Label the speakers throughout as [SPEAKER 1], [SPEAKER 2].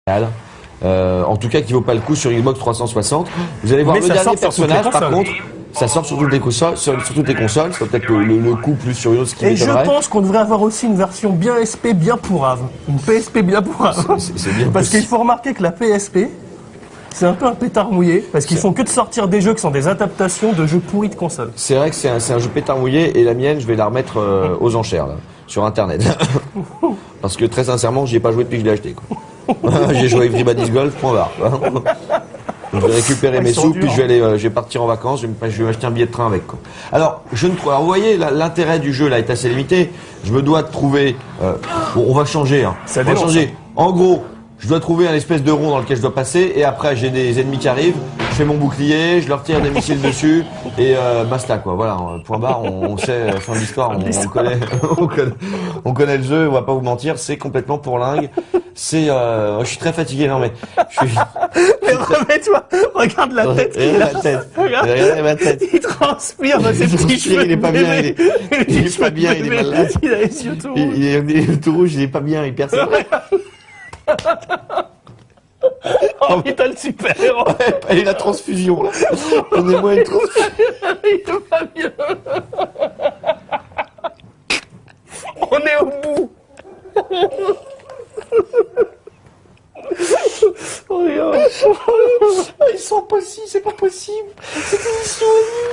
[SPEAKER 1] En tout cas, qui vaut pas le coup sur Xbox 360. Vous allez voir le dernier personnage, par contre, ça sort sur toutes les consoles, sur toutes les consoles. C'est peut-être le coup plus sur une autre qui m'étonnerait.
[SPEAKER 2] Et je pense qu'on devrait avoir aussi une version bien SP, bien pourrave. Une PSP bien pourrave.
[SPEAKER 1] C'est bien
[SPEAKER 2] parce qu'il faut remarquer que la PSP, c'est un peu un pétard mouillé, parce qu'ils font que de sortir des jeux qui sont des adaptations de jeux pourris de console.
[SPEAKER 1] C'est vrai que c'est un jeu pétard mouillé, et la mienne, je vais la remettre aux enchères, là, sur Internet. Parce que très sincèrement, j'y ai pas joué depuis que je l'ai acheté, quoi. J'ai joué à Everybody's Golf, point barre. Je vais récupérer mes sous, puis je vais partir en vacances, je vais m'acheter un billet de train avec, quoi. Alors, alors vous voyez, l'intérêt du jeu là est assez limité. Je me dois de trouver. Bon, on va changer. Hein.
[SPEAKER 2] On va changer.
[SPEAKER 1] En gros, je dois trouver un espèce de rond dans lequel je dois passer, et après j'ai des ennemis qui arrivent. Je fais mon bouclier, je leur tire des missiles dessus, et basta, quoi. Voilà, point barre. On sait, fin de l'histoire, on connaît le jeu. On va pas vous mentir, c'est complètement pourlingue. Je suis très fatigué, non mais.
[SPEAKER 2] Mais remets-toi, regarde la tête qu'il a.
[SPEAKER 1] Regardez ma tête.
[SPEAKER 2] Il transpire dans ses petits cheveux.
[SPEAKER 1] Il est pas bien, il est pas bien, il est malade.
[SPEAKER 2] Il a les yeux tout rouges.
[SPEAKER 1] Il est tout rouge, il est pas bien, il perd sa tête.
[SPEAKER 2] Oh putain, le super-héros.
[SPEAKER 1] Et la transfusion, là. Donnez-moi une transfusion.
[SPEAKER 2] Il est pas bien. On est au bout. Oh,
[SPEAKER 1] Ils sont pas si, c'est pas possible. C'est une mission.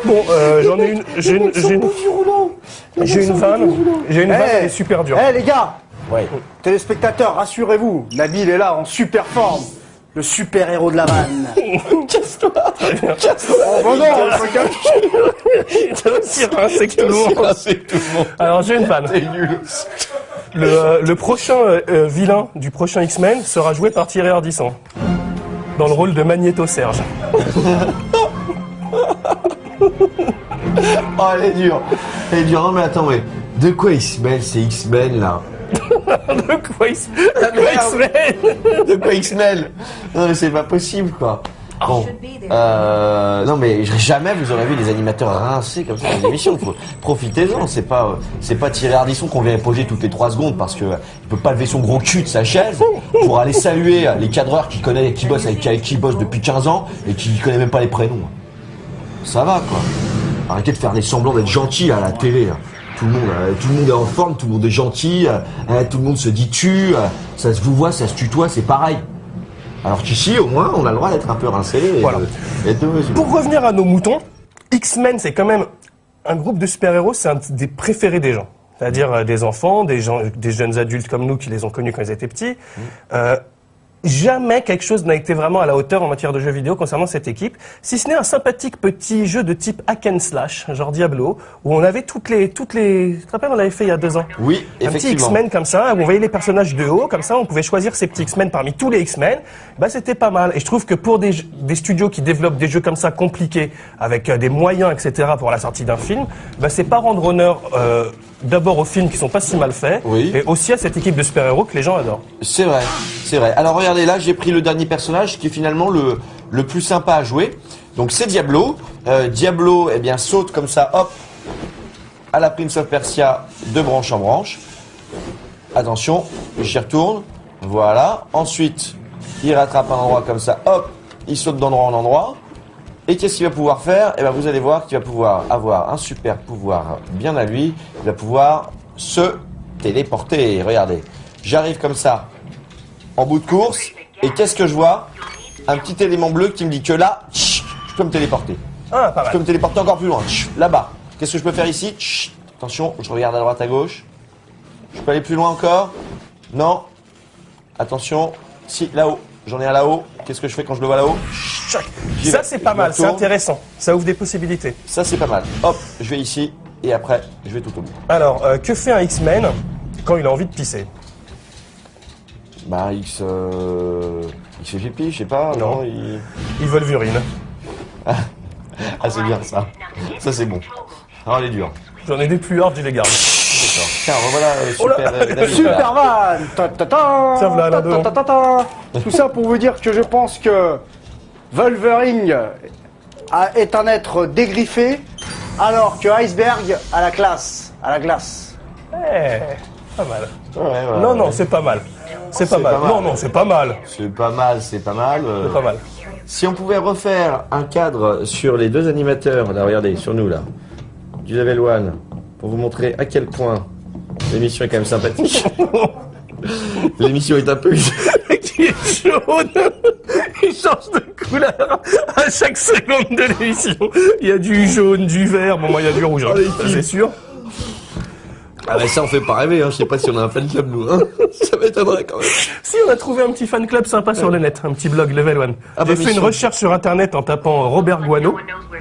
[SPEAKER 2] Bon, j'en ai une. J'ai une vanne. Elle est super dure.
[SPEAKER 3] Eh les gars,
[SPEAKER 1] Ouais.
[SPEAKER 3] téléspectateurs, rassurez-vous, Nabil est là en super forme. Le super-héros de la vanne.
[SPEAKER 2] Casse-toi.
[SPEAKER 3] Oh bah non,
[SPEAKER 2] T'as aussi rincé que tout le monde. Alors j'ai une vanne.
[SPEAKER 1] C'est nul.
[SPEAKER 2] Le prochain vilain du prochain X-Men sera joué par Thierry Ardisson. Dans le rôle de Magneto Serge.
[SPEAKER 1] Oh, elle est dure. Elle est dure. Non, mais attends, mais de quoi X-Men, c'est X-Men, là?
[SPEAKER 2] De quoi X-Men?
[SPEAKER 1] De quoi X-Men? Non, mais c'est pas possible, quoi. Bon, non mais jamais vous aurez vu des animateurs rincés comme ça dans les émissions. Profitez-en, c'est pas Thierry Ardisson qu'on vient poser toutes les 3 secondes parce que il peut pas lever son gros cul de sa chaise pour aller saluer les cadreurs qui bossent avec qui bossent depuis 15 ans et qui connaissent même pas les prénoms. Ça va, quoi. Arrêtez de faire des semblants d'être gentil à la télé, là. Tout le monde est en forme, tout le monde est gentil, tout le monde se dit tu, ça se vous voit, ça se tutoie, c'est pareil. Alors qu'ici, au moins, on a le droit d'être un peu rincé.
[SPEAKER 2] Voilà. Pour revenir à nos moutons, X-Men, c'est quand même un groupe de super-héros, c'est un des préférés des gens. C'est-à-dire des enfants, des jeunes adultes comme nous qui les ont connus quand ils étaient petits. Jamais quelque chose n'a été vraiment à la hauteur en matière de jeux vidéo concernant cette équipe, si ce n'est un sympathique petit jeu de type hack and slash, genre Diablo, où on avait toutes les, tu te rappelles, on l'avait fait il y a 2 ans.
[SPEAKER 1] Oui, effectivement.
[SPEAKER 2] Un petit X-Men comme ça, où on voyait les personnages de haut, comme ça, on pouvait choisir ces petits X-Men parmi tous les X-Men. Bah, c'était pas mal. Et je trouve que pour des studios qui développent des jeux comme ça compliqués, avec des moyens, etc., pour la sortie d'un film, bah, c'est pas rendre honneur, d'abord aux films qui sont pas si mal faits,
[SPEAKER 1] oui,
[SPEAKER 2] et aussi à cette équipe de super-héros que les gens adorent.
[SPEAKER 1] C'est vrai, c'est vrai. Alors regardez, là j'ai pris le dernier personnage qui est finalement le plus sympa à jouer. Donc c'est Diablo. Diablo, eh bien, saute comme ça, hop, à la Prince of Persia, de branche en branche. Attention, j'y retourne. Voilà. Ensuite, il rattrape un endroit comme ça, hop, il saute d'endroit en endroit. Et qu'est-ce qu'il va pouvoir faire? Eh bien, vous allez voir qu'il va pouvoir avoir un super pouvoir bien à lui. Il va pouvoir se téléporter. Regardez, j'arrive comme ça, en bout de course. Et qu'est-ce que je vois? Un petit élément bleu qui me dit que là, je peux me téléporter.
[SPEAKER 2] Ah, pas mal.
[SPEAKER 1] Je peux me téléporter encore plus loin. Là-bas. Qu'est-ce que je peux faire ici? Attention, je regarde à droite, à gauche. Je peux aller plus loin encore? Non. Attention. Si, là-haut. J'en ai un là-haut. Qu'est-ce que je fais quand je le vois là-haut?
[SPEAKER 2] Ça, c'est pas mal, c'est intéressant. Ça ouvre des possibilités.
[SPEAKER 1] Ça, c'est pas mal. Hop, je vais ici, et après, je vais tout au bout.
[SPEAKER 2] Alors, que fait un X-Men quand il a envie de pisser?
[SPEAKER 1] Bah, il fait pipi, je sais pas.
[SPEAKER 2] Non. Il Wolverine.
[SPEAKER 1] Ah, c'est bien ça. Ça, c'est bon. Ah, elle est dure.
[SPEAKER 2] J'en ai des plus hard, je les garde.
[SPEAKER 1] D'accord. Tiens, voilà, super.
[SPEAKER 3] super van.
[SPEAKER 2] Ça, voilà, là-dedans.
[SPEAKER 3] Tout ça pour vous dire que je pense que Wolverine est un être dégriffé, alors que Iceberg a la classe, à la glace.
[SPEAKER 2] Eh, pas mal.
[SPEAKER 1] Ouais,
[SPEAKER 2] Non, c'est pas mal. C'est pas mal. Non, non, c'est pas mal.
[SPEAKER 1] C'est pas mal, c'est pas mal.
[SPEAKER 2] C'est pas mal.
[SPEAKER 1] Si on pouvait refaire un cadre sur les deux animateurs, là, regardez, sur nous, là, du Level 1, pour vous montrer à quel point l'émission est quand même sympathique. L'émission est un peu...
[SPEAKER 2] Qui est jaune. Il change de couleur à chaque seconde de l'émission. Il y a du jaune, du vert, bon, moi, il y a du rouge, hein, c'est sûr.
[SPEAKER 1] Ah bah ça on fait pas rêver, hein. Je sais pas si on a un fan club nous, hein. Ça m'étonnerait quand même.
[SPEAKER 2] Si, on a trouvé un petit fan club sympa sur le net, un petit blog Level 1.
[SPEAKER 1] Ah bah,
[SPEAKER 2] J'ai fait une recherche sur internet en tapant Robert Guano.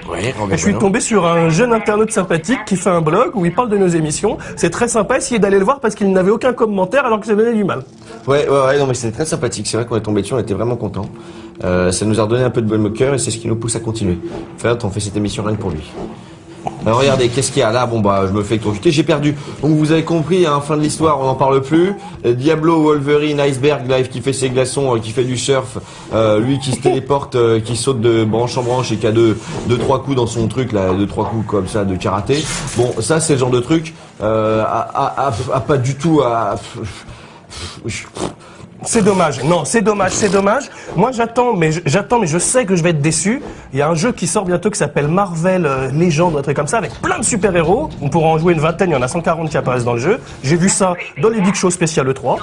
[SPEAKER 1] Ouais,
[SPEAKER 2] Et je suis tombé sur un jeune internaute sympathique qui fait un blog où il parle de nos émissions. C'est très sympa, essayez d'aller le voir parce qu'il n'avait aucun commentaire alors que ça donnait du mal.
[SPEAKER 1] Ouais, non mais c'était très sympathique. C'est vrai qu'on est tombé dessus, on était vraiment contents. Ça nous a redonné un peu de baume au cœur et c'est ce qui nous pousse à continuer. En fait, on fait cette émission rien que pour lui. Alors regardez, qu'est-ce qu'il y a là? Bon bah je me fais électrocuter, j'ai perdu. Donc vous avez compris, à la fin de l'histoire, on n'en parle plus. Diablo, Wolverine, Iceberg, Live qui fait ses glaçons, qui fait du surf, lui qui se téléporte, qui saute de branche en branche et qui a deux, trois coups dans son truc là, 2-3 coups comme ça de karaté. Bon, ça c'est le genre de truc pas du tout à.
[SPEAKER 2] C'est dommage. Non, c'est dommage. Moi, j'attends, mais je sais que je vais être déçu. Il y a un jeu qui sort bientôt qui s'appelle Marvel Legends, un truc comme ça, avec plein de super-héros. On pourra en jouer une vingtaine, il y en a 140 qui apparaissent dans le jeu. J'ai vu ça dans les Big Show spécial E3.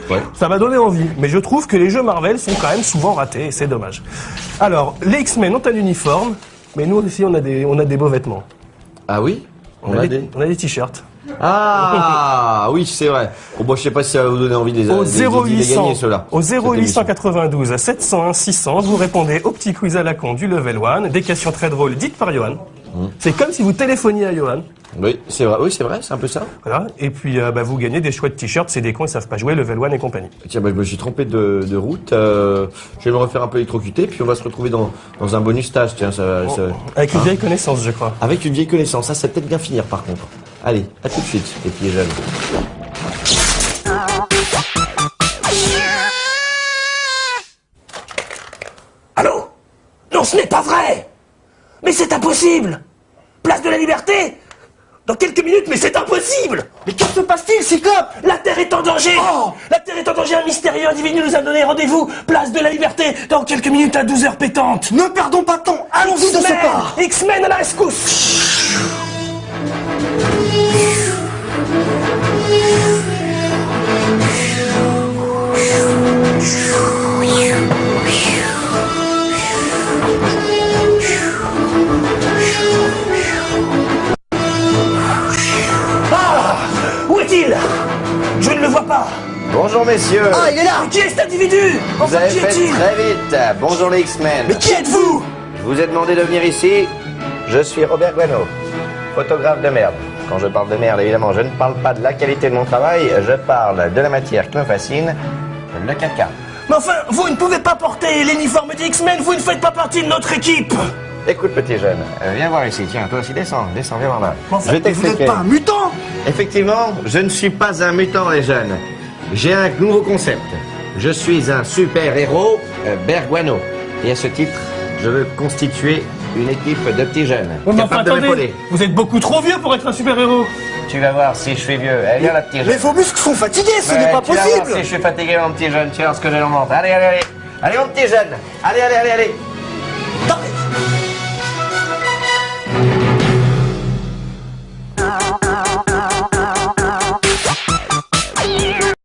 [SPEAKER 1] Ouais.
[SPEAKER 2] Ça m'a donné envie. Mais je trouve que les jeux Marvel sont quand même souvent ratés, et c'est dommage. Alors, les X-Men ont un uniforme, mais nous aussi, on a des beaux vêtements.
[SPEAKER 1] Ah oui?
[SPEAKER 2] On a des t-shirts.
[SPEAKER 1] Ah oui, c'est vrai. Bon, moi, je sais pas si ça va vous donner envie de les gagner, ceux-là.
[SPEAKER 2] Au 0892 701 600, vous répondez au petit quiz à la con du Level 1, des questions très drôles dites par Johan. C'est comme si vous téléphoniez à Johan.
[SPEAKER 1] Oui, c'est vrai, c'est un peu ça.
[SPEAKER 2] Voilà. Et puis, vous gagnez des chouettes t-shirts, c'est des cons, ils savent pas jouer, Level 1 et compagnie.
[SPEAKER 1] Tiens, je me suis trompé de route. Je vais me refaire un peu électrocuter, puis on va se retrouver dans un bonus stage. Tiens,
[SPEAKER 2] Avec une vieille connaissance, je crois.
[SPEAKER 1] Avec une vieille connaissance. Ça peut-être bien finir, par contre. Allez, à tout de suite, les petits jeunes.
[SPEAKER 4] Allô? Non, ce n'est pas vrai! Mais c'est impossible! Place de la Liberté? Dans quelques minutes, mais c'est impossible!
[SPEAKER 3] Mais que se passe-t-il, Cyclope?
[SPEAKER 4] La Terre est en danger!
[SPEAKER 3] Oh!
[SPEAKER 4] La Terre est en danger, un mystérieux individu nous a donné rendez-vous! Place de la Liberté, dans quelques minutes à 12h pétantes!
[SPEAKER 3] Ne perdons pas de temps, allons-y de ce pas!
[SPEAKER 4] X-Men à la rescousse! Ah! Où est-il? Je ne le vois pas!
[SPEAKER 1] Bonjour messieurs.
[SPEAKER 3] Ah, il est là!
[SPEAKER 4] Mais qui est cet individu?
[SPEAKER 1] Vous
[SPEAKER 4] Enfin,
[SPEAKER 1] avez
[SPEAKER 4] qui
[SPEAKER 1] fait
[SPEAKER 4] est-il?
[SPEAKER 1] très vite. Bonjour les X-Men.
[SPEAKER 4] Mais qui êtes-vous?
[SPEAKER 1] Je vous ai demandé de venir ici. Je suis Robert Guano, photographe de merde. Quand je parle de merde, évidemment, je ne parle pas de la qualité de mon travail, je parle de la matière qui me fascine, le caca.
[SPEAKER 4] Mais enfin, vous ne pouvez pas porter l'uniforme des X-Men, vous ne faites pas partie de notre équipe!
[SPEAKER 1] Écoute petit jeune, viens voir ici, tiens, toi aussi descends, viens voir là.
[SPEAKER 3] Mais enfin, vous n'êtes pas un mutant?
[SPEAKER 1] Effectivement, je ne suis pas un mutant les jeunes. J'ai un nouveau concept. Je suis un super-héros, Berguano. Et à ce titre, je veux constituer une équipe de petits jeunes. Capables de m'épauler.
[SPEAKER 2] Vous êtes beaucoup trop vieux pour être un super-héros.
[SPEAKER 1] Tu vas voir si je suis vieux. Allez, viens là, petit jeune.
[SPEAKER 3] Mais vos muscles sont fatigués, ce
[SPEAKER 1] Ouais,
[SPEAKER 3] n'est pas
[SPEAKER 1] tu vas voir
[SPEAKER 3] possible!
[SPEAKER 1] si je suis fatigué, mon petit jeune. Tu vas voir ce que j'ai en montre. Allez. Allez, mon petit jeune. Allez.
[SPEAKER 3] Non,